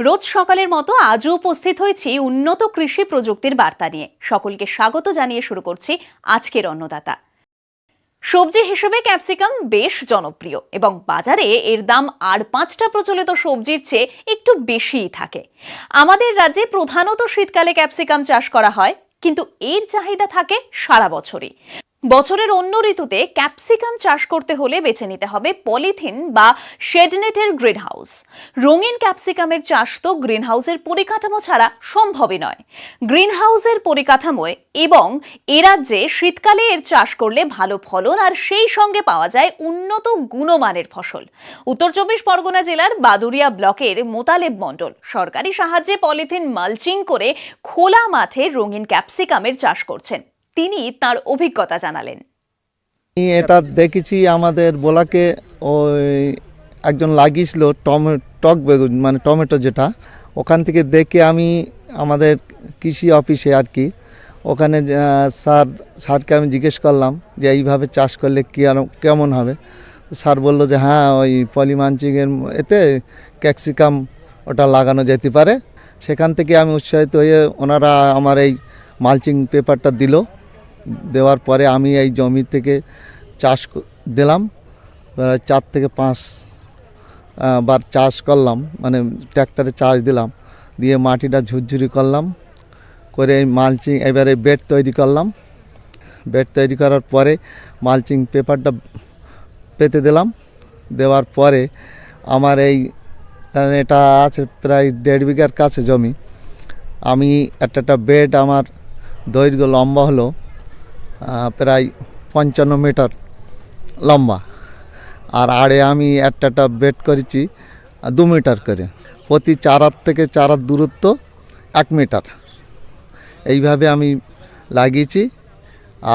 রোজ সকালের মতো আজও উপস্থিত হয়েছি উন্নত কৃষি প্রযুক্তির বার্তা নিয়ে। সকলকে স্বাগত জানিয়ে শুরু করছি আজকের অন্নদাতা। সবজি হিসেবে ক্যাপসিকাম বেশ জনপ্রিয় এবং বাজারে এর দাম আর 5টা প্রচলিত সবজির চেয়ে একটু বেশিই থাকে। আমাদের রাজ্যে প্রধানত শীতকালে ক্যাপসিকাম চাষ করা হয়, কিন্তু এর চাহিদা থাকে সারা বছরই। বছরের অন্য ঋতুতে ক্যাপসিকাম চাষ করতে হলে বেছে নিতে হবে পলিথিন বা শেডনেটের গ্রিনহাউস। রঙিন ক্যাপসিকামের চাষ তো গ্রিনহাউসের পরিকাঠামো ছাড়া সম্ভবই নয়। গ্রিনহাউসের পরিকাঠামোয় এবং এ রাজ্যে শীতকালে এর চাষ করলে ভালো ফলন আর সেই সঙ্গে পাওয়া যায় উন্নত গুণমানের ফসল। উত্তর 24 পরগনা জেলার বাদুড়িয়া ব্লকের মোতালেব মণ্ডল সরকারি সাহায্যে পলিথিন মালচিং করে খোলা মাঠে রঙিন ক্যাপসিকামের চাষ করছেন। তিনি তার অভিজ্ঞতা জানালেন। এটা দেখেছি আমাদের বোলাকে ওই একজন লাগিয়েছিল টক বেগুন, মানে টমেটো, যেটা ওখান থেকে দেখে আমি আমাদের কৃষি অফিসে আর কি ওখানে স্যারকে আমি জিজ্ঞেস করলাম যে এইভাবে চাষ করলে কেমন হবে। স্যার বলল যে হ্যাঁ, ওই পলিমালচিংয়ের এতে ক্যাপসিকাম ওটা লাগানো যেতে পারে। সেখান থেকে আমি উৎসাহিত হয়ে ওনারা আমার এই মালচিং পেপারটা দিল। দেওয়ার পরে আমি এই জমি থেকে চাষ দিলাম, 4 থেকে 5 বার চাষ করলাম, মানে ট্র্যাক্টরে চাষ দিলাম, দিয়ে মাটিটা ঝুরঝুরি করলাম, করে মালচিং এবারে বেড তৈরি করলাম। বেড তৈরি করার পরে মালচিং পেপারটা পেতে দিলাম। দেওয়ার পরে আমার এই এটা আছে প্রায় 1.5 বিঘার কাছে জমি। আমি একটা বেড আমার দৈর্ঘ্য লম্বা হলো প্রায় 55 মিটার লম্বা, আর আড়ে আমি একটা বেড করেছি 2 মিটার করে। প্রতি চারার থেকে চারার দূরত্ব 1 মিটার, এইভাবে আমি লাগিয়েছি।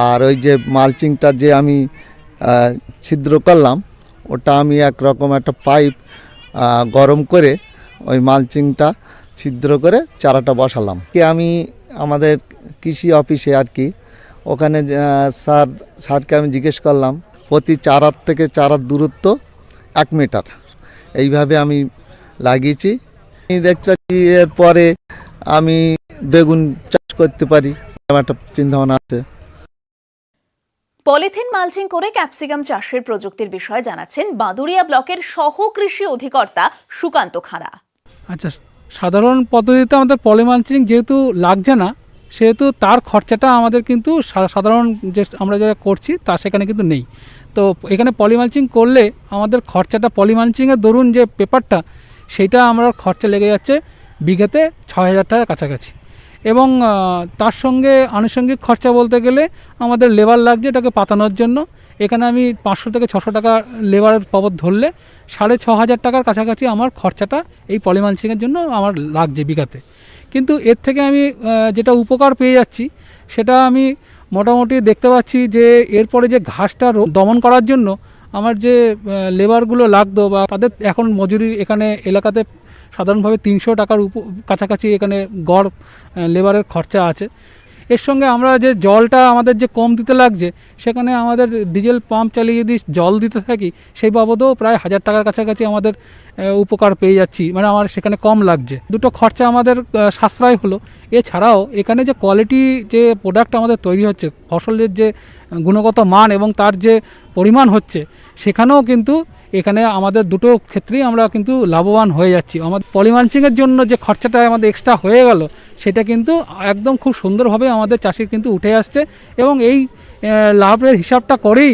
আর ওই যে মালচিংটা যে আমি ছিদ্র করলাম, ওটা আমি একরকম একটা পাইপ গরম করে ওই মালচিংটা ছিদ্র করে চারাটা বসালাম। আমি আমাদের কৃষি অফিসে আর কি ওখানে স্যারকে আমি জিজ্ঞেস করলাম প্রতি চারার থেকে চারার দূরত্ব 1 মিটার, এইভাবে আমি লাগিয়েছি। আমি দেখতে পাচ্ছি এরপরে আমি বেগুন চাষ করতে পারি, আমার একটা চিন্তাভাবনা আছে। পলিথিন মালচিং করে ক্যাপসিকাম চাষের প্রযুক্তির বিষয়ে জানাচ্ছেন বাদুড়িয়া ব্লকের সহ কৃষি অধিকর্তা সুকান্ত খাড়া। আচ্ছা, সাধারণ পদ্ধতিতে আমাদের পলিমালচিং যেহেতু লাগছে না, সেহেতু তার খরচাটা আমাদের কিন্তু সাধারণ যে আমরা যারা করছি তা সেখানে কিন্তু নেই। তো এখানে পলিমালচিং করলে আমাদের খরচাটা, পলিমালচিংয়ের ধরুন যে পেপারটা, সেইটা আমরা খরচা লেগে যাচ্ছে বিঘাতে 6,000 টাকার কাছাকাছি। এবং তার সঙ্গে আনুষঙ্গিক খরচা বলতে গেলে আমাদের লেবার লাগছে এটাকে পাতানোর জন্য। এখানে আমি 500 থেকে 600 টাকা লেবারের বাবদ ধরলে 6,500 টাকার কাছাকাছি আমার খরচাটা এই পলিমালচিংয়ের জন্য আমার লাগছে বিঘাতে। কিন্তু এর থেকে আমি যেটা উপকার পেয়ে যাচ্ছি সেটা আমি মোটামুটি দেখতে পাচ্ছি যে এরপরে যে ঘাসটা দমন করার জন্য আমার যে লেবারগুলো লাগতো বা তাদের এখন মজুরি এখানে এলাকাতে সাধারণভাবে 300 টাকার কাছাকাছি এখানে গড় লেবারের খরচা আছে। এর সঙ্গে আমরা যে জলটা আমাদের যে কম দিতে লাগছে, সেখানে আমাদের ডিজেল পাম্প চালিয়ে যদি জল দিতে থাকি সেই বাবদেও প্রায় 1,000 টাকার কাছাকাছি আমাদের উপকার পেয়ে যাচ্ছি, মানে আমার সেখানে কম লাগছে। দুটো খরচা আমাদের সাশ্রয় হলো। এছাড়াও এখানে যে কোয়ালিটি যে প্রোডাক্ট আমাদের তৈরি হচ্ছে, ফসলের যে গুণগত মান এবং তার যে পরিমাণ হচ্ছে, সেখানেও কিন্তু এখানে আমাদের দুটো ক্ষেত্রেই আমরা কিন্তু লাভবান হয়ে যাচ্ছি। আমাদের পলিমালচিংয়ের জন্য যে খরচাটা আমাদের এক্সট্রা হয়ে গেল, সেটা কিন্তু একদম খুব সুন্দরভাবে আমাদের চাষির কিন্তু উঠে আসছে। এবং এই লাভের হিসাবটা করেই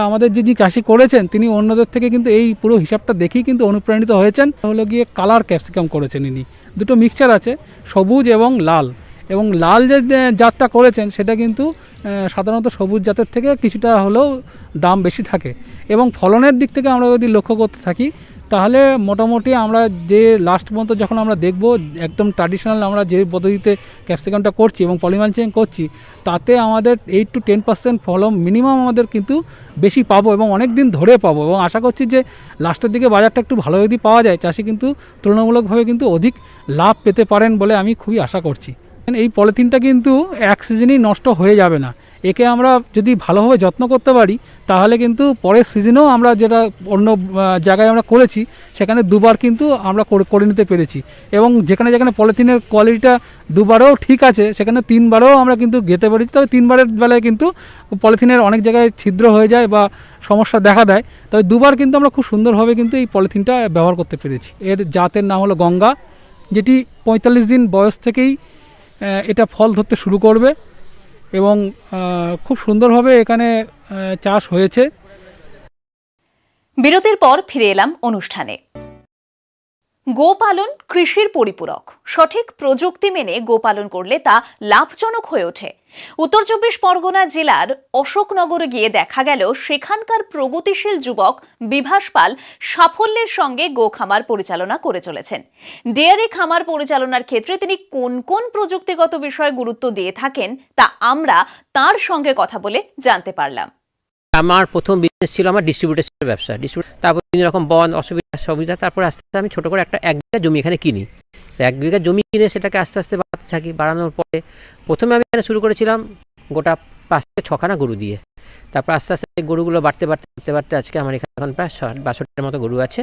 আমাদের যিনি চাষি করেছেন, তিনি অন্যদের থেকে কিন্তু এই পুরো হিসাবটা দেখেই কিন্তু অনুপ্রাণিত হয়েছেন। হলো গিয়ে কালার ক্যাপসিকাম করেছেন ইনি, দুটো মিক্সচার আছে, সবুজ এবং লাল। এবং লাল যে জাতটা করেছেন সেটা কিন্তু সাধারণত সবুজ জাতের থেকে কিছুটা হলেও দাম বেশি থাকে। এবং ফলনের দিক থেকে আমরা যদি লক্ষ্য করতে থাকি, তাহলে মোটামুটি আমরা যে লাস্ট পর্যন্ত যখন আমরা দেখব একদম ট্র্যাডিশনাল আমরা যে পদ্ধতিতে ক্যাপসিকামটা করছি এবং পলিমালচিং করছি, তাতে আমাদের 8 to 10% ফলন মিনিমাম আমাদের কিন্তু বেশি পাবো এবং অনেক দিন ধরে পাবো। এবং আশা করছি যে লাস্টের দিকে বাজারটা একটু ভালো যদি পাওয়া যায়, চাষি কিন্তু তুলনামূলকভাবে কিন্তু অধিক লাভ পেতে পারেন বলে আমি খুবই আশা করছি। এই পলিথিনটা কিন্তু এক সিজনেই নষ্ট হয়ে যাবে না। একে আমরা যদি ভালোভাবে যত্ন করতে পারি তাহলে কিন্তু পরের সিজনেও আমরা যেটা অন্য জায়গায় আমরা করেছি সেখানে দুবার কিন্তু আমরা করে নিতে পেরেছি, এবং যেখানে যেখানে পলিথিনের কোয়ালিটিটা দুবারও ঠিক আছে সেখানে তিনবারও আমরা কিন্তু গেতে পেরেছি। তবে তিনবারের বেলায় কিন্তু পলিথিনের অনেক জায়গায় ছিদ্র হয়ে যায় বা সমস্যা দেখা দেয়, তবে দুবার কিন্তু আমরা খুব সুন্দরভাবে কিন্তু এই পলিথিনটা ব্যবহার করতে পেরেছি। এর জাতের নাম হলো গঙ্গা, যেটি ৪৫ দিন বয়স থেকেই এটা ফল ধরতে শুরু করবে এবং খুব সুন্দরভাবে এখানে চাষ হয়েছে। বিরতির পর ফিরে এলাম অনুষ্ঠানে। গোপালন কৃষির পরিপূরক। সঠিক প্রযুক্তি মেনে গোপালন করলে তা লাভজনক হয়ে ওঠে। উত্তর ২৪ পরগনা জেলার অশোকনগরে গিয়ে দেখা গেল সেখানকার প্রগতিশীল যুবক বিভাস পাল সাফল্যের সঙ্গে গো খামার পরিচালনা করে চলেছেন। ডেয়ারি খামার পরিচালনার ক্ষেত্রে তিনি কোন কোন প্রযুক্তিগত বিষয়ে গুরুত্ব দিয়ে থাকেন তা আমরা তার সঙ্গে কথা বলে জানতে পারলাম। আমার প্রথম বিজনেস ছিল আমার ডিস্ট্রিবিউটার ব্যবসা, তারপর বিভিন্ন রকম বন সুবিধা, তারপর আস্তে আস্তে আমি ছোটো করে একটা ১ বিঘা জমি এখানে কিনি। ১ বিঘা জমি কিনে সেটাকে আস্তে আস্তে বাড়াতে থাকি। বাড়ানোর পরে প্রথমে আমি এখানে শুরু করেছিলাম গোটা ৫ থেকে ৬খানা গরু দিয়ে। তারপর আস্তে আস্তে গরুগুলো বাড়তে আজকে আমার এখানে এখন প্রায় ৬২-৬০টার মতো গরু আছে,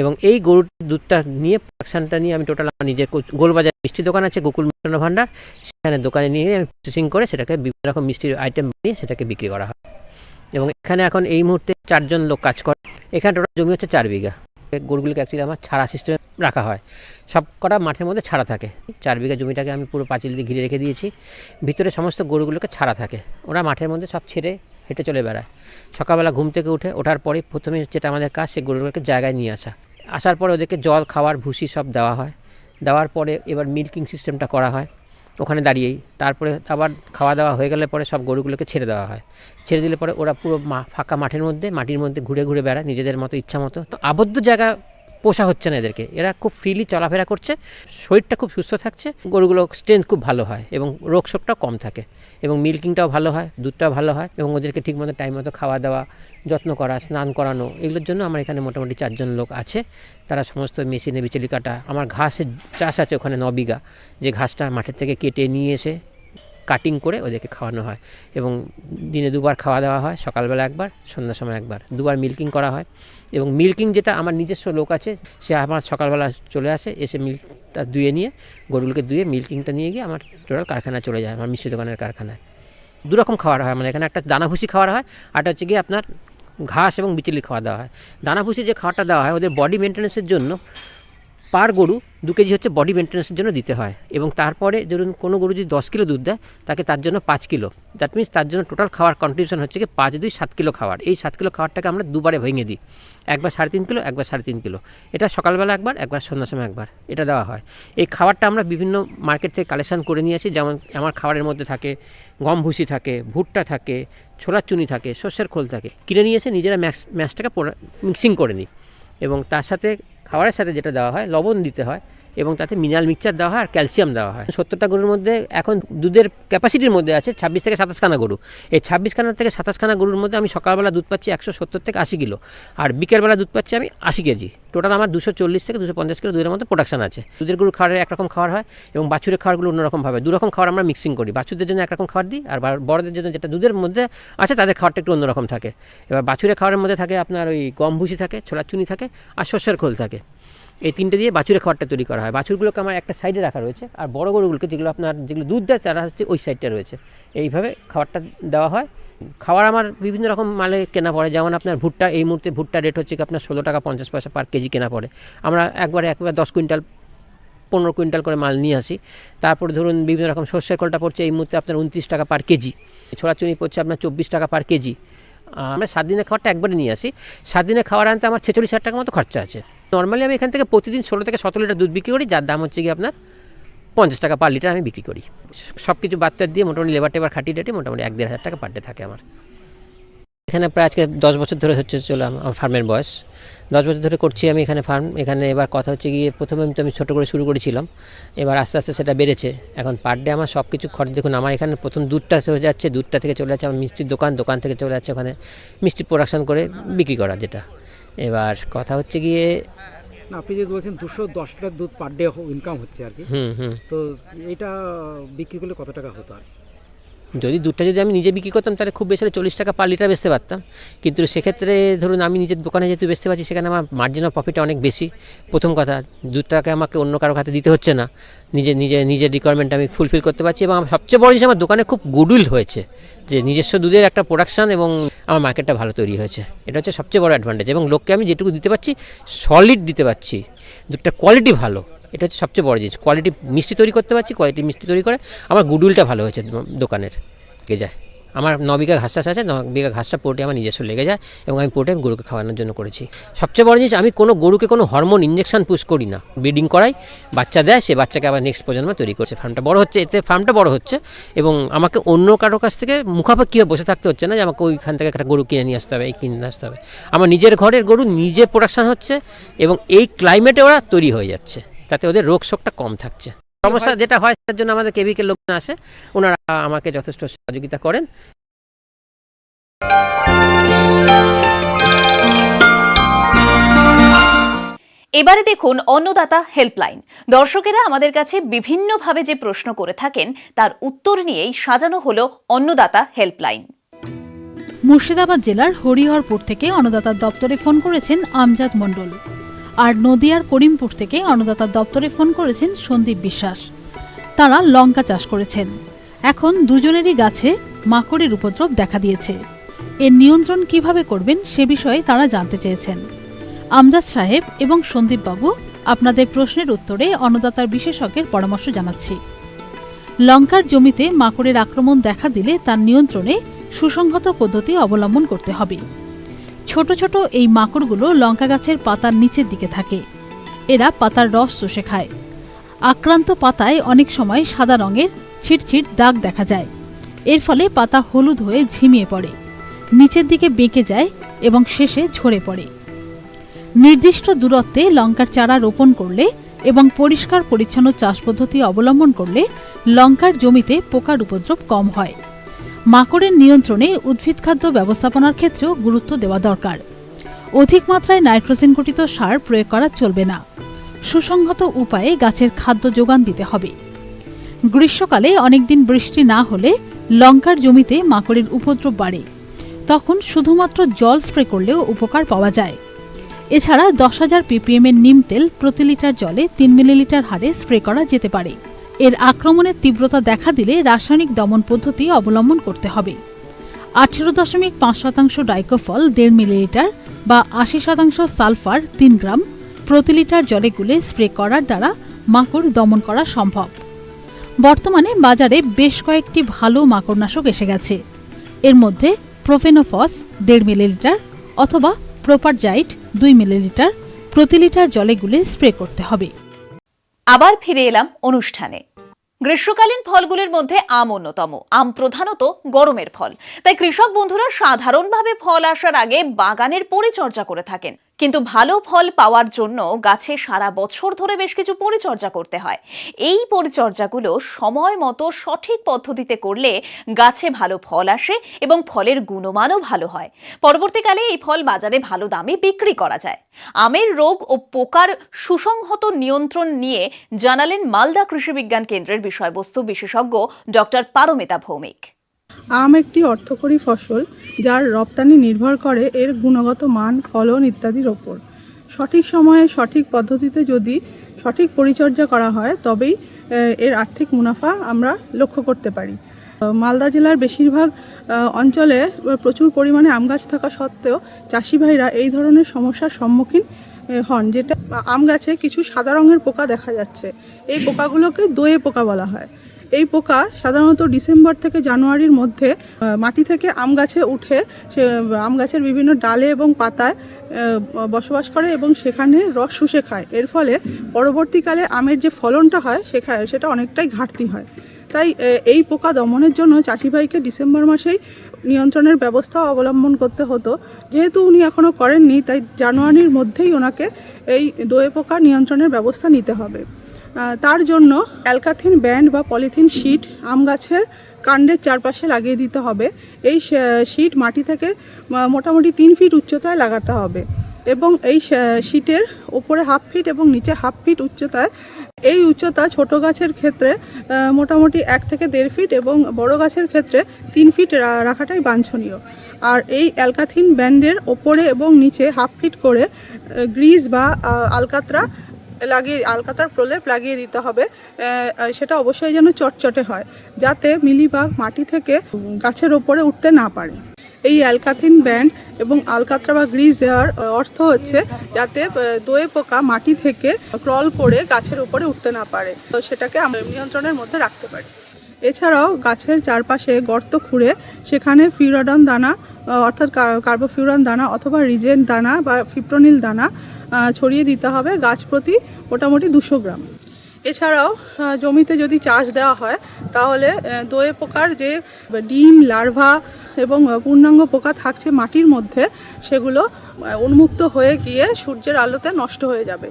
এবং এই গরুর দুধটা নিয়ে প্রোডাকশানটা নিয়ে আমি টোটাল আমার নিজের গোলবাজার মিষ্টি দোকান আছে, গোকুল মিষ্টান্ন ভাণ্ডার, সেখানে দোকানে নিয়ে আমি প্রসেসিং করে সেটাকে বিভিন্ন রকম মিষ্টির আইটেম বানিয়ে সেটাকে বিক্রি করা হয়। এবং এখানে এখন এই মুহূর্তে ৪ জন লোক কাজ করে। এখানে টোটাল জমি হচ্ছে ৪ বিঘা। গরুগুলোকে অ্যাকচুয়ালি আমার ছাড়া সিস্টেমে রাখা হয়, সব কটা মাঠের মধ্যে ছাড়া থাকে। ৪ বিঘা জমিটাকে আমি পুরো পাঁচিল দিয়ে ঘিরে রেখে দিয়েছি, ভিতরে সমস্ত গরুগুলোকে ছাড়া থাকে। ওরা মাঠের মধ্যে সব ছেড়ে হেঁটে চলে বেড়ায়। সকালবেলা ঘুম থেকে ওঠার পরে প্রথমে যেটা আমাদের কাজ, সেই গরুগুলোকে জায়গায় নিয়ে আসার পরে ওদেরকে জল, খাবার, ভুসি সব দেওয়া হয়। দেওয়ার পরে এবার মিল্কিং সিস্টেমটা করা হয় ওখানে দাঁড়িয়েই। তারপরে আবার খাওয়া দাওয়া হয়ে গেলে পরে সব গরুগুলোকে ছেড়ে দেওয়া হয়। ছেড়ে দিলে পরে ওরা পুরো ফাঁকা মাটির মধ্যে ঘুরে ঘুরে বেড়ায় নিজেদের মতো ইচ্ছা মতো। তো আবদ্ধ জায়গা পোষা হচ্ছে না এদেরকে, এরা খুব ফ্রিলি চলাফেরা করছে, শরীরটা খুব সুস্থ থাকছে, গরুগুলো স্ট্রেংথ খুব ভালো হয় এবং রোগ শোকটাও কম থাকে, এবং মিল্কিংটাও ভালো হয়, দুধটাও ভালো হয়, এবং ওদেরকে ঠিকমতো টাইম মতো খাওয়া দাওয়া, যত্ন করা, স্নান করানো, এগুলোর জন্য আমার এখানে মোটামুটি ৪ জন লোক আছে। তারা সমস্ত মেশিনে বিচুলি কাটা, আমার ঘাসের চাষ আছে ওখানে ৯ বিঘা, যে ঘাসটা মাঠের থেকে কেটে নিয়ে এসে কাটিং করে ওদেরকে খাওয়ানো হয়, এবং দিনে ২বার খাওয়া দাওয়া হয়, সকালবেলা একবার, সন্ধ্যার সময় একবার, ২বার মিল্কিং করা হয়। এবং মিল্কিং যেটা আমার নিজস্ব লোক আছে, সে আমার সকালবেলা চলে আসে, এসে মিল্কটা ধুয়ে নিয়ে, গরুগুলোকে ধুয়ে মিল্কিংটা নিয়ে গিয়ে আমার টোটাল কারখানায় চলে যায়, আমার মিষ্টি দোকানের কারখানায়। ২ রকম খাওয়ার হয় আমাদের এখানে, একটা দানা ভুসি খাওয়ার হয়, আরটা হচ্ছে গিয়ে আপনার ঘাস এবং বিচুলি খাওয়া দেওয়া হয়। দানা ভুসি যে খাওয়াটা দেওয়া হয় ওদের বডি মেনটেন্যান্সের জন্য পার গরু ২ কেজি হচ্ছে বডি মেনটেন্যান্সের জন্য দিতে হয়, এবং তারপরে ধরুন কোনো গরু যদি ১০ কিলো দুধ দেয় তাকে তার জন্য ৫ কিলো, দ্যাট মিনস তার জন্য টোটাল খাওয়ার কন্ট্রিবিউশন হচ্ছে কি ৫ 2 ৭ কিলো খাওয়ার। এই ৭ কিলো খাওয়ারটাকে আমরা ২বারে ভেঙে দিই, একবার ৩.৫ কিলো, একবার ৩.৫ কিলো। এটা সকালবেলা একবার, একবার সন্ধ্যার সময় একবার, এটা দেওয়া হয়। এই খাবারটা আমরা বিভিন্ন মার্কেট থেকে কালেকশন করে নিয়ে আসি, যেমন আমার খাবারের মধ্যে থাকে গম ভুসি থাকে, ভুট্টা থাকে, ছোলার চুনি থাকে, সর্ষের খোল থাকে, কিনে নিয়ে এসে নিজেরা ম্যাশটাকে মিক্সিং করে নিই, এবং তার সাথে খাবারের সাথে যেটা দেওয়া হয় লবণ দিতে হয়, এবং তাতে মিনারেল মিক্সচার দেওয়া হয় আর ক্যালসিয়াম দেওয়া হয়। ৭০টা গরুর মধ্যে এখন দুধের ক্যাপাসিটির মধ্যে আছে ২৬ থেকে ২৭ খানা গরু। এই ২৬ খানা থেকে ২৭ খানা গরুর মধ্যে আমি সকালবেলা দুধ পাচ্ছি ১৭০ থেকে ৮০ কিলো, আর বিকেলবেলা দুধ পাচ্ছি আমি ৮০ কেজি। টোটাল আমার ২৪০ থেকে ২৫০ কিলো দুধের মধ্যে প্রোডাকশন আছে। দুধের গরুর খাবারের একরকম খাবার হয়, এবং বাছুরের খাবারগুলো অন্যরকমভাবে, ২ রকম খাবার আমরা মিক্সিং করি। বাছুরদের জন্য একরকম খাবার দিই, আর বড়দের জন্য যেটা দুধের মধ্যে আছে তাদের খাবারটা একটু অন্যরকম থাকে। এবার বাছুরের খাবারের মধ্যে থাকে আপনার ওই গম ভুসি থাকে, ছোলার চুনি থাকে, আর সর্ষের খোল থাকে। এই ৩টে দিয়ে বাছুরের খাবারটা তৈরি করা হয়। বাছুরগুলোকে আমার একটা সাইডে রাখা রয়েছে, আর বড় গরুগুলোকে যেগুলো দুধ দেয় তারা হচ্ছে ওই সাইডটা রয়েছে। এইভাবে খাবারটা দেওয়া হয়। খাবার আমার বিভিন্ন রকম মালে কেনা পড়ে, যেমন আপনার ভুট্টা, এই মুহূর্তে ভুট্টা রেট হচ্ছে কি আপনার ১৬ টাকা ৫০ পয়সা পার কেজি কেনা পড়ে। আমরা একবার ১০ কুইন্টাল ১৫ কুইন্টাল করে মাল নিয়ে আসি। তারপরে ধরুন বিভিন্ন রকম সর্ষের খোলটা পড়ছে এই মুহূর্তে আপনার ২৯ টাকা পার কেজি, ছোলা চুনি পড়ছে আপনার ২৪ টাকা পার কেজি। আমরা ৭ দিনের খাবারটা একবারে নিয়ে আসি। ৭ দিনের খাবার আনতে আমার ৪৬,০০০ টাকার মতো খরচা আছে। নর্মালি আমি এখান থেকে প্রতিদিন ১৬ থেকে ১৭ লিটার দুধ বিক্রি করি, যার দাম হচ্ছে কি আপনার ৫০ টাকা পার লিটার আমি বিক্রি করি। সব কিছু বাচ্চার দিয়ে মোটামুটি লেবার খাটিয়ে টাটি মোটামুটি ১-১.৫ টাকা পার ডে থাকে আমার এখানে। প্রায় আজকে ১০ বছর ধরে হচ্ছে চলে আমার ফার্মের বয়স, ১০ বছর ধরে করছি আমি এখানে ফার্ম। এখানে এবার কথা হচ্ছে গিয়ে প্রথমে আমি ছোটো করে শুরু করেছিলাম, এবার আস্তে আস্তে সেটা বেড়েছে। এখন পার ডে আমার সব কিছু খরচ দেখুন, আমার এখানে প্রথম দুধটা হয়ে যাচ্ছে, দুধটা থেকে চলে যাচ্ছে আমার মিষ্টির দোকান থেকে চলে যাচ্ছে ওখানে মিষ্টি প্রোডাকশন করে বিক্রি করা যেটা। এবার কথা হচ্ছে গিয়ে আপনি যে বলছেন ২১০ লিটার দুধ পার ডে ইনকাম হচ্ছে আর কি, তো এটা বিক্রি করলে কত টাকা হতো আর? যদি দুধটা যদি আমি নিজে বিক্রি করতাম তাহলে খুব বেশি হলে 40 টাকা পার লিটার বেচতে পারতাম, কিন্তু সেক্ষেত্রে ধরুন আমি নিজের দোকানে যেহেতু বেচতে পারছি সেখানে আমার মার্জিন অফ প্রফিটটা অনেক বেশি। প্রথম কথা, দুধটাকে আমাকে অন্য কারো হাতে দিতে হচ্ছে না, নিজের রিকোয়ারমেন্ট আমি ফুলফিল করতে পারছি। এবং আমার সবচেয়ে বড় জিনিস, আমার দোকানে খুব গুডউইল হয়েছে, যে নিজস্ব দুধের একটা প্রোডাকশান এবং আমার মার্কেটটা ভালো তৈরি হয়েছে। এটা হচ্ছে সবচেয়ে বড় অ্যাডভান্টেজ। এবং লোককে আমি যেটুকু দিতে পারছি সলিড দিতে পারছি, দুধটা কোয়ালিটি ভালো, এটা হচ্ছে সবচেয়ে বড় জিনিস। কোয়ালিটি মিষ্টি তৈরি করতে পারছি, কোয়ালিটি মিষ্টি তৈরি করে আমার গুডউইলটা ভালো হয়েছে দোকানের লেগে যায়। আমার 9 বিঘা ঘাস চাষ আছে, 9 বিঘা ঘাসটা পুরোটাই আমার নিজস্ব লেগে যায় এবং আমি পুরোটাই গরুকে খাওয়ানোর জন্য করেছি। সবচেয়ে বড় জিনিস, আমি কোনো গরুকে কোনো হরমোন ইঞ্জেকশন পুশ করি না, ব্রিডিং করাই, বাচ্চা দেয়, সে বাচ্চাকে আবার নেক্সট প্রজন্ম তৈরি করছে। ফার্মটা বড় হচ্ছে, এতে ফার্মটা বড় হচ্ছে এবং আমাকে অন্য কারোর কাছ থেকে মুখাপেক্ষি হয়ে বসে থাকতে হচ্ছে না যে আমাকে ওইখান থেকে একটা গরু কিনে নিয়ে আসতে হবে, এই কিনে আসতে হবে। আমার নিজের ঘরের গরু নিজে প্রোডাকশান হচ্ছে এবং এই ক্লাইমেটে ওরা তৈরি হয়ে যাচ্ছে, তাতে ওদের রোগ শোকটা কম থাকছে। সমস্যা যেটা হয় তার জন্য আমাদের কেভিকের লোকজন আসে, ওনারা আমাকে যথেষ্ট সহযোগিতা করেন। এবারে দেখুন অন্নদাতা হেল্পলাইন। দর্শকেরা আমাদের কাছে বিভিন্নভাবে যে প্রশ্ন করে থাকেন তার উত্তর নিয়েই সাজানো হলো অন্নদাতা হেল্পলাইন। মুর্শিদাবাদ জেলার হরিহরপুর থেকে অন্নদাতার দপ্তরে ফোন করেছেন আমজাদ মণ্ডল, আর নদিয়ার করিমপুর থেকে অন্নদাতার দপ্তরে ফোন করেছেন সন্দীপ বিশ্বাস। তারা লঙ্কা চাষ করেছেন। এখন দুজনেরই গাছে মাকড়ের উপদ্রব দেখা দিয়েছে। এর নিয়ন্ত্রণ কিভাবে করবেন সে বিষয়ে তারা জানতে চেয়েছেন। আমজাদ সাহেব এবং সন্দীপ বাবু, আপনাদের প্রশ্নের উত্তরে অন্নদাতার বিশেষজ্ঞের পরামর্শ জানাচ্ছি। লঙ্কার জমিতে মাকড়ের আক্রমণ দেখা দিলে তার নিয়ন্ত্রণে সুসংহত পদ্ধতি অবলম্বন করতে হবে। ছোট ছোট এই মাকড়গুলো লঙ্কা গাছের পাতার নিচের দিকে থাকে। এরা পাতার রস চষে খায়। আক্রান্ত পাতায় অনেক সময় সাদা রঙের ছিটছিট দাগ দেখা যায়। এর ফলে পাতা হলুদ হয়ে ঝিমিয়ে পড়ে, নিচের দিকে বেঁকে যায় এবং শেষে ঝরে পড়ে। নির্দিষ্ট দূরত্বে লঙ্কার চারা রোপণ করলে এবং পরিষ্কার পরিচ্ছন্ন চাষ পদ্ধতি অবলম্বন করলে লঙ্কার জমিতে পোকার উপদ্রব কম হয়। মাকড়ের নিয়ন্ত্রণে উদ্ভিদ খাদ্য ব্যবস্থাপনার ক্ষেত্রেও গুরুত্ব দেওয়া দরকার। অধিক মাত্রায় নাইট্রোজেন ঘটিত সার প্রয়োগ করা চলবে না। সুসংহত উপায়ে গাছের খাদ্য যোগান দিতে হবে। গ্রীষ্মকালে অনেকদিন বৃষ্টি না হলে লঙ্কার জমিতে মাকড়ের উপদ্রব বাড়ে। তখন শুধুমাত্র জল স্প্রে করলেও উপকার পাওয়া যায়। এছাড়া 10,000 ppm এর নিম তেল প্রতি লিটার জলে 3 মিলিলিটার হারে স্প্রে করা যেতে পারে। এর আক্রমণের তীব্রতা দেখা দিলে রাসায়নিক দমন পদ্ধতি অবলম্বন করতে হবে। 18.5% ডাইকোফল 1.5 মিলিলিটার বা 80% সালফার 3 গ্রাম প্রতি লিটার জলে গুলে স্প্রে করার দ্বারা মাকড় দমন করা সম্ভব। বর্তমানে বাজারে বেশ কয়েকটি ভালো মাকড়নাশক এসে গেছে। এর মধ্যে প্রোফেনোফস 1.5 মিলিলিটার অথবা প্রোপারজাইট 2 মিলিলিটার প্রতি লিটার জলে গুলে স্প্রে করতে হবে। আবার ফিরে এলাম অনুষ্ঠানে। গ্রীষ্মকালীন ফলগুলির মধ্যে আম অন্যতম। আম প্রধানত গরমের ফল, তাই কৃষক বন্ধুরা সাধারণভাবে ফল আসার আগে বাগানের পরিচর্যা করে থাকেন। কিন্তু ভালো ফল পাওয়ার জন্য গাছে সারা বছর ধরে বেশ কিছু পরিচর্যা করতে হয়। এই পরিচর্যাগুলো সময় মতো সঠিক পদ্ধতিতে করলে গাছে ভালো ফল আসে এবং ফলের গুণমানও ভালো হয়। পরবর্তীকালে এই ফল বাজারে ভালো দামে বিক্রি করা যায়। আমের রোগ ও পোকার সুসংহত নিয়ন্ত্রণ নিয়ে জানালেন মালদা কৃষি বিজ্ঞান কেন্দ্রের বিষয়বস্তু বিশেষজ্ঞ ডক্টর পারমিতা ভৌমিক। আম একটি অর্থকরী ফসল, যার রপ্তানি নির্ভর করে এর গুণগত মান, ফলন ইত্যাদির ওপর। সঠিক সময়ে সঠিক পদ্ধতিতে যদি সঠিক পরিচর্যা করা হয় তবেই এর আর্থিক মুনাফা আমরা লক্ষ্য করতে পারি। মালদা জেলার বেশিরভাগ অঞ্চলে প্রচুর পরিমাণে আম গাছ থাকা সত্ত্বেও চাষি ভাইরা এই ধরনের সমস্যার সম্মুখীন হন, যেটা আম গাছে কিছু সাদা রঙের পোকা দেখা যাচ্ছে। এই পোকাগুলোকে দোয়ে পোকা বলা হয়। এই পোকা সাধারণত ডিসেম্বর থেকে জানুয়ারির মধ্যে মাটি থেকে আম গাছে উঠে সে আম গাছের বিভিন্ন ডালে এবং পাতায় বসবাস করে এবং সেখানে রস শুষে খায়। এর ফলে পরবর্তীকালে আমের যে ফলনটা হয় সেটা অনেকটাই ঘাটতি হয়। তাই এই পোকা দমনের জন্য চাষি ভাইকে ডিসেম্বর মাসেই নিয়ন্ত্রণের ব্যবস্থা অবলম্বন করতে হতো। যেহেতু উনি এখনও করেননি, তাই জানুয়ারির মধ্যেই ওনাকে এই দোয়ে পোকা নিয়ন্ত্রণের ব্যবস্থা নিতে হবে। তার জন্য অ্যালকাথিন ব্যান্ড বা পলিথিন শিট আম গাছের কাণ্ডের চারপাশে লাগিয়ে দিতে হবে। এই শিট মাটি থেকে মোটামুটি 3 ফিট উচ্চতায় লাগাতে হবে। এবং এই শীটের ওপরে 1/2 ফিট এবং নিচে 1/2 ফিট উচ্চতায়। এই উচ্চতা ছোট গাছের ক্ষেত্রে মোটামুটি 1 থেকে 1.5 ফিট এবং বড় গাছের ক্ষেত্রে 3 ফিট রাখাটাই বাঞ্ছনীয়। আর এই অ্যালকাথিন ব্যান্ডের ওপরে এবং নিচে 1/2 ফিট করে গ্রিজ বা আলকাতরার প্রলেপ লাগিয়ে দিতে হবে। সেটা অবশ্যই যেন চটচটে হয়, যাতে মিলিবাগ মাটি থেকে গাছের ওপরে উঠতে না পারে। এই অ্যালকাথিন ব্যান্ড এবং আলকাতরা বা গ্রিজ দেওয়ার অর্থ হচ্ছে যাতে দোয়ে পোকা মাটি থেকে ক্রল করে গাছের উপরে উঠতে না পারে, তো সেটাকে আমরা নিয়ন্ত্রণের মধ্যে রাখতে পারি। এছাড়াও গাছের চারপাশে গর্ত খুঁড়ে সেখানে ফিউরাডন দানা অর্থাৎ কার্বোফিউরান দানা অথবা রিজেন দানা বা ফিপ্রোনিল দানা ছড়িয়ে দিতে হবে গাছ প্রতি মোটামুটি 200 গ্রাম। এছাড়াও জমিতে যদি চাষ দেওয়া হয় তাহলে দোয়ে পোকার যে ডিম, লার্ভা এবং পূর্ণাঙ্গ পোকা থাকছে মাটির মধ্যে, সেগুলো উন্মুক্ত হয়ে গিয়ে সূর্যের আলোতে নষ্ট হয়ে যাবে।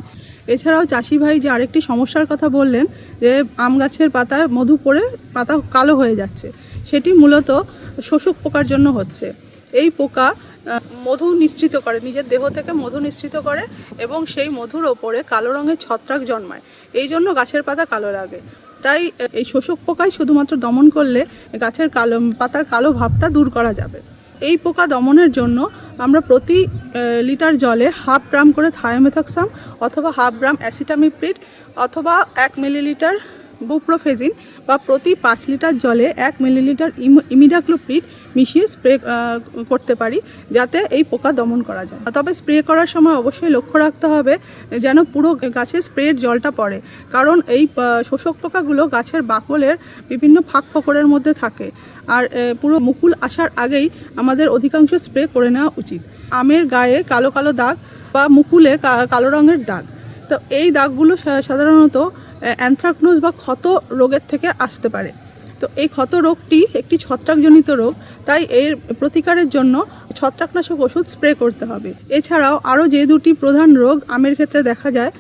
এছাড়াও চাষি ভাই যে আরেকটি সমস্যার কথা বললেন যে আম গাছের পাতায় মধু পড়ে পাতা কালো হয়ে যাচ্ছে, সেটি মূলত শোষক পোকার জন্য হচ্ছে। এই পোকা মধু নিঃসৃত করে, নিজের দেহ থেকে মধু নিঃসৃত করে এবং সেই মধুর ওপরে কালো রঙের ছত্রাক জন্মায়, এই জন্য গাছের পাতা কালো লাগে। তাই এই শোষক পোকাই শুধুমাত্র দমন করলে গাছের পাতার কালো ভাবটা দূর করা যাবে। এই পোকা দমনের জন্য আমরা প্রতি লিটার জলে 1/2 গ্রাম করে থায়োমেথক্সাম অথবা 1/2 গ্রাম অ্যাসিটামিপ্রিড অথবা 1 মিলিলিটার বুপ্রোফেজিন বা প্রতি 5 লিটার জলে 1 মিলিলিটার ইমিডাক্লোপ্রিড মিশিয়ে স্প্রে করতে পারি, যাতে এই পোকা দমন করা যায়। তবে স্প্রে করার সময় অবশ্যই লক্ষ্য রাখতে হবে যেন পুরো গাছে স্প্রের জলটা পড়ে, কারণ এই শোষক পোকাগুলো গাছের বাকলের বিভিন্ন ফাঁক ফোকরের মধ্যে থাকে, আর পুরো মুকুল আসার আগেই আমাদের অধিকাংশ স্প্রে করে নেওয়া উচিত। আমের গায়ে কালো কালো দাগ বা মুকুলে কালো রঙের দাগ, তো এই দাগগুলো সাধারণত অ্যানথ্রাকনোজ বা ক্ষত রোগের থেকে আসতে পারে। তো এই ক্ষত রোগটি একটি ছত্রাকজনিত রোগ, তাই এর প্রতিকারের জন্য ছত্রাকনাশক ওষুধ স্প্রে করতে হবে। এছাড়াও আরও যে দুটি প্রধান রোগ আমের ক্ষেত্রে দেখা যায়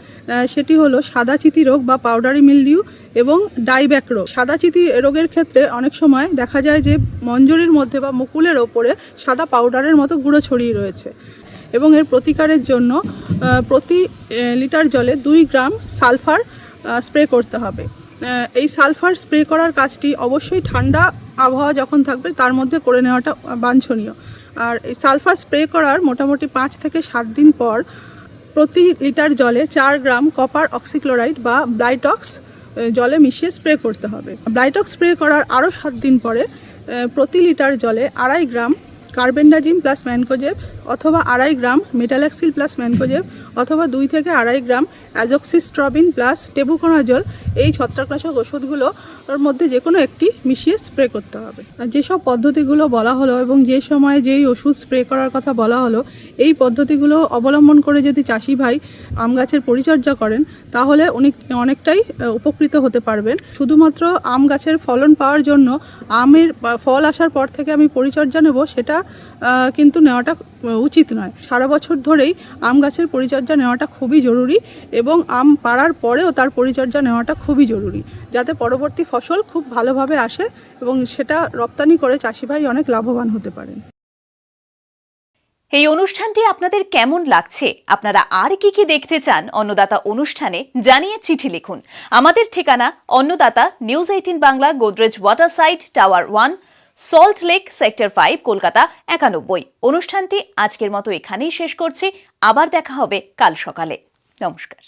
সেটি হলো সাদা চিতি রোগ বা পাউডারি মিলডিউ এবং ডাইব্যাক রোগ। সাদা চিতি রোগের ক্ষেত্রে অনেক সময় দেখা যায় যে মঞ্জরির মধ্যে বা মুকুলের ওপরে সাদা পাউডারের মতো গুঁড়ো ছড়িয়ে রয়েছে, এবং এর প্রতিকারের জন্য প্রতি লিটার জলে 2 গ্রাম সালফার স্প্রে করতে হবে। এই সালফার স্প্রে করার কাজটি অবশ্যই ঠান্ডা আবহাওয়া যখন থাকবে তার মধ্যে করে নেওয়াটা বাঞ্ছনীয়। আর এই সালফার স্প্রে করার মোটামুটি 5 থেকে 7 দিন পর প্রতি লিটার জলে 4 গ্রাম কপার অক্সিক্লোরাইড বা ব্লাইটক্স জলে মিশিয়ে স্প্রে করতে হবে। ব্লাইটক্স স্প্রে করার আরও 7 দিন পরে প্রতি লিটার জলে 2.5 গ্রাম কার্বেন্ডাজিম প্লাস ম্যানকোজেব অথবা 2.5 গ্রাম মেটালাক্সিল প্লাস ম্যানকোজেব অথবা 2 থেকে 2.5 গ্রাম অ্যাজক্সিস্ট্রবিন প্লাস টেবুকোনাজল, এই ছত্রাকনাশক ওষুধগুলোর মধ্যে যে কোনো একটি মিশিয়ে স্প্রে করতে হবে। আর যেসব পদ্ধতিগুলো বলা হলো এবং যে সময় যেই ওষুধ স্প্রে করার কথা বলা হলো, এই পদ্ধতিগুলো অবলম্বন করে যদি চাষি ভাই আম গাছের পরিচর্যা করেন তাহলে অনেকটাই উপকৃত হতে পারবেন। শুধুমাত্র আম গাছের ফলন পাওয়ার জন্য আমের ফল আসার পর থেকে আমি পরিচর্যা নেব, সেটা কিন্তু নেওয়াটা উচিত নয়। সারা বছর ধরেই আম গাছের পরিচর্যা নেওয়াটা খুবই জরুরি এবং আম পাড়ার পরেও তার পরিচর্যা নেওয়াটা খুবই জরুরি, যাতে পরবর্তী ফসল খুব ভালোভাবে আসে এবং সেটা রপ্তানি করে চাষি ভাই অনেক লাভবান হতে পারেন। এই অনুষ্ঠানটি আপনাদের কেমন লাগছে? আপনারা আর কি কি দেখতে চান অন্নদাতা অনুষ্ঠানে জানিয়ে চিঠি লিখুন। আমাদের ঠিকানা Annadata, news 18 Bangla, Godrej water side, tower 1, Salt Lake, sector 5, Kolkata 91। অনুষ্ঠানটি আজকের মতো এখানেই শেষ করছি। আবার দেখা হবে কাল সকালে। নমস্কার।